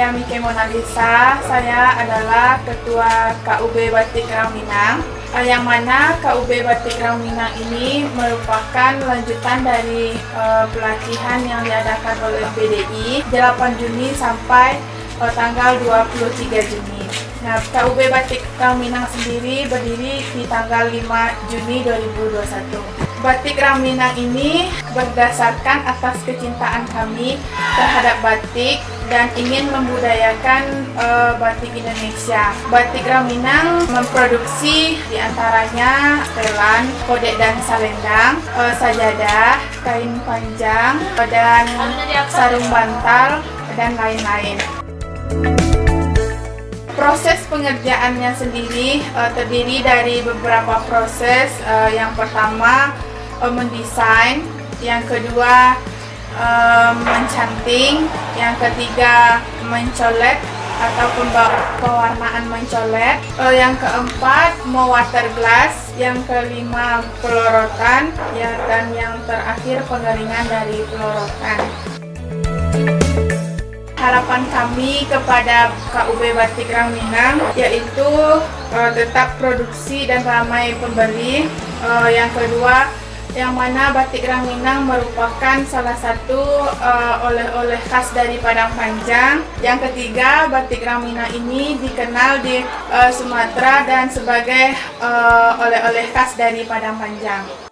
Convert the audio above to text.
saya Mike Monalisa. Saya adalah Ketua KUB Batik Rang Minang. Yang mana KUB Batik Rang Minang ini merupakan lanjutan dari pelatihan yang diadakan oleh BDI 8 Juni sampai tanggal 23 Juni. Nah, KUB Batik Rang Minang sendiri berdiri di tanggal 5 Juni 2021. Batik Rang Minang ini berdasarkan atas kecintaan kami terhadap batik dan ingin membudayakan batik Indonesia. Batik Rang Minang memproduksi diantaranya setelan, kodek dan salendang, sajadah, kain panjang, dan sarung bantal, dan lain-lain. Proses pengerjaannya sendiri terdiri dari beberapa proses. Yang pertama mendesain, yang kedua mencanting, yang ketiga mencolet ataupun pewarnaan mencolet, yang keempat mewater glass, yang kelima pelorotan, ya, dan yang terakhir pengeringan dari pelorotan. Harapan kami kepada KUB Batik Rang Minang yaitu tetap produksi dan ramai pembeli. Yang kedua, yang mana Batik Rang Minang merupakan salah satu oleh-oleh khas dari Padang Panjang. Yang ketiga, Batik Rang Minang ini dikenal di Sumatera dan sebagai oleh-oleh khas dari Padang Panjang.